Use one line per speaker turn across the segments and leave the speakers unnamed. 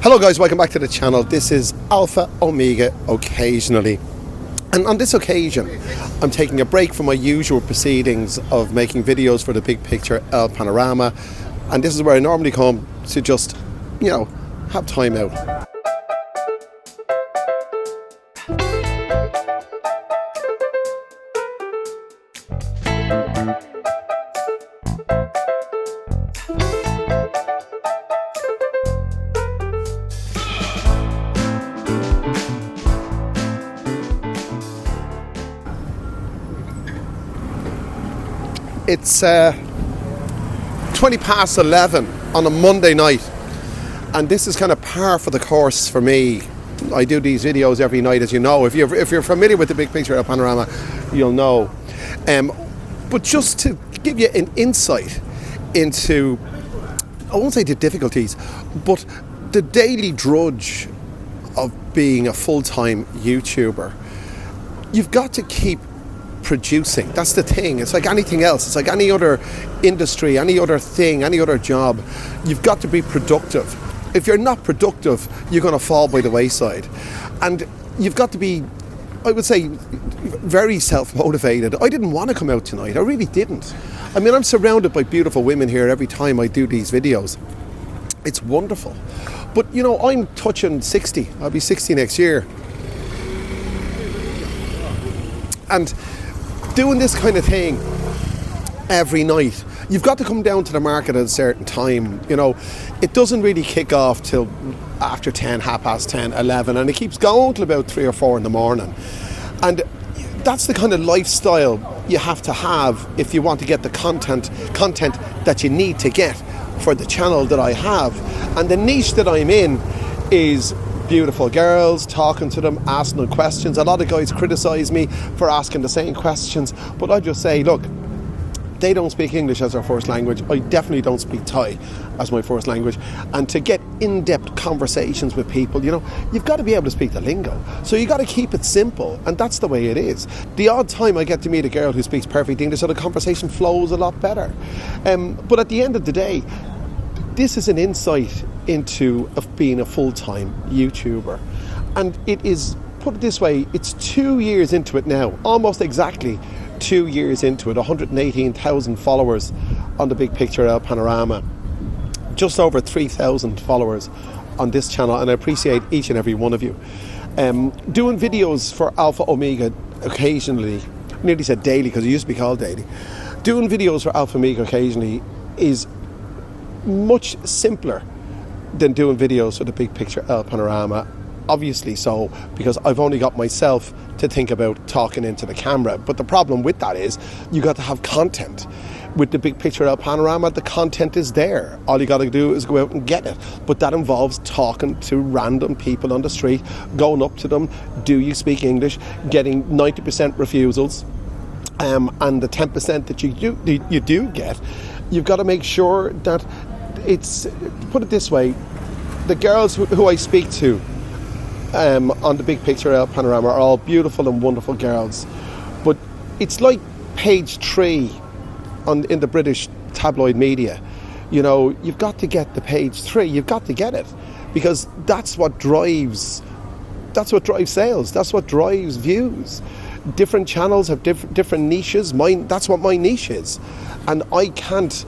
Hello guys, welcome back to the channel. This is Alpha Omega Occasionally. And on this occasion, I'm taking a break from my usual proceedings of making videos for the Big Picture El Panorama. And this is where I normally come to just, have time out. It's 20 past 11 on a Monday night, and this is kind of par for the course for me. I do these videos every night, as you know. If you're familiar with the Big Picture El Panorama, you'll know. But just to give you an insight into, I won't say the difficulties, but the daily drudge of being a full-time YouTuber, you've got to keep producing. That's the thing. It's like anything else. It's like any other industry, any other thing, any other job. You've got to be productive. If you're not productive, you're going to fall by the wayside. And you've got to be, I would say, very self-motivated. I didn't want to come out tonight. I really didn't. I mean, I'm surrounded by beautiful women here every time I do these videos. It's wonderful. But, I'm touching 60. I'll be 60 next year. And doing this kind of thing every night, you've got to come down to the market at a certain time. It doesn't really kick off till after 10, half past 10, 11, and it keeps going till about 3 or 4 in the morning. And that's the kind of lifestyle you have to have if you want to get the content that you need to get for the channel that I have. And the niche that I'm in is beautiful girls, talking to them, asking them questions. A lot of guys criticise me for asking the same questions, but I just say, look, they don't speak English as their first language. I definitely don't speak Thai as my first language. And to get in-depth conversations with people, you've got to be able to speak the lingo. So you got to keep it simple, and that's the way it is. The odd time I get to meet a girl who speaks perfect English, so the conversation flows a lot better. But at the end of the day, this is an insight into being a full-time YouTuber, and it is, put it this way, it's 2 years into it now, almost exactly 2 years into it. 118,000 followers on the Big Picture El Panorama, just over 3,000 followers on this channel, and I appreciate each and every one of you. Doing videos for Alpha Omega occasionally, I nearly said daily because it used to be called daily. Doing videos for Alpha Omega occasionally is much simpler than doing videos for the Big Picture El Panorama. Obviously so, because I've only got myself to think about talking into the camera. But the problem with that is you got to have content. With the Big Picture El Panorama, the content is there. All you got to do is go out and get it. But that involves talking to random people on the street, going up to them, do you speak English, getting 90% refusals, and the 10% that you do get, you've got to make sure that it's, put it this way, the girls who I speak to on the Big Picture El Panorama are all beautiful and wonderful girls, but it's like page 3 in the British tabloid media. You've got to get the page 3. You've got to get it, because that's what drives sales. That's what drives views. Different channels have different niches. That's what my niche is, and I can't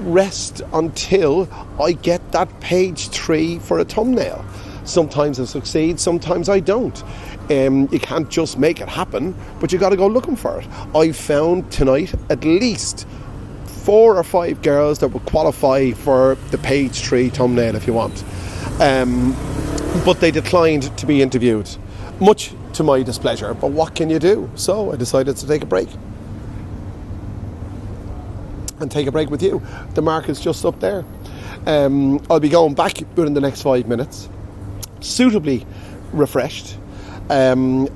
rest until I get that page 3 for a thumbnail. Sometimes I succeed, sometimes I don't. You can't just make it happen, but you got to go looking for it. I found tonight at least 4 or 5 girls that would qualify for the page 3 thumbnail if you want, but they declined to be interviewed, much to my displeasure. But what can you do? So I decided to take a break. And take a break with you. The market's just up there. I'll be going back within the next 5 minutes, suitably refreshed, and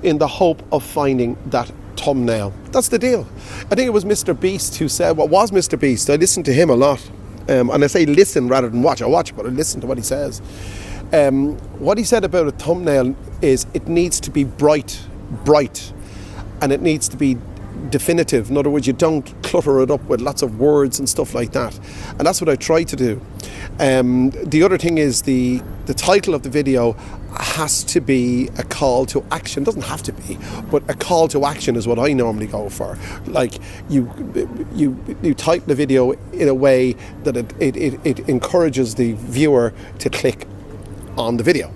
in the hope of finding that thumbnail. That's the deal. I think it was Mr. Beast who said, what was Mr. Beast? I listen to him a lot, and I say listen rather than watch. I watch, but I listen to what he says. What he said about a thumbnail is it needs to be bright, and it needs to be definitive. In other words, you don't clutter it up with lots of words and stuff like that. And that's what I try to do. The other thing is the title of the video has to be a call to action. It doesn't have to be, but a call to action is what I normally go for. Like you type the video in a way that it encourages the viewer to click on the video.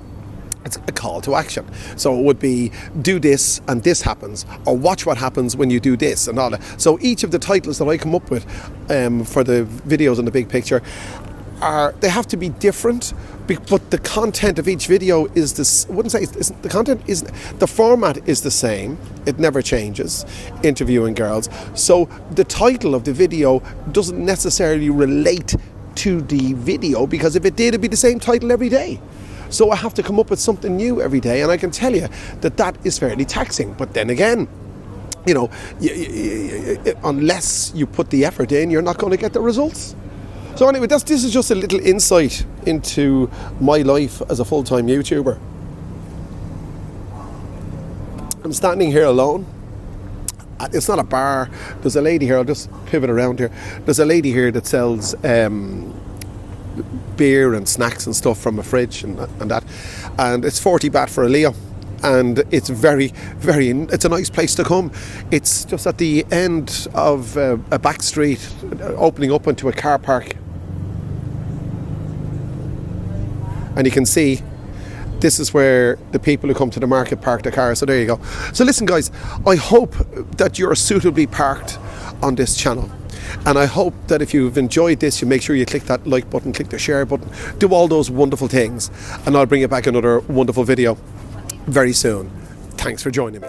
It's a call to action. So it would be, do this and this happens, or watch what happens when you do this and all that. So each of the titles that I come up with for the videos in the big picture, they have to be different, but the content of each video is this. I wouldn't say the content isn't. The format is the same. It never changes. Interviewing girls. So the title of the video doesn't necessarily relate to the video, because if it did, it'd be the same title every day. So I have to come up with something new every day, and I can tell you that is fairly taxing. But then again, you know, unless you put the effort in, you're not going to get the results. So anyway, this is just a little insight into my life as a full-time YouTuber. I'm standing here alone. It's not a bar. There's a lady here. I'll just pivot around here. There's a lady here that sells beer and snacks and stuff from a fridge and that. And it's 40 baht for a Leo. And it's it's a nice place to come. It's just at the end of a back street, opening up into a car park. And you can see this is where the people who come to the market park their cars. So there you go. So listen, guys, I hope that you're suitably parked on this channel. And I hope that if you've enjoyed this, you make sure you click that like button, click the share button, do all those wonderful things. And I'll bring you back another wonderful video very soon. Thanks for joining me.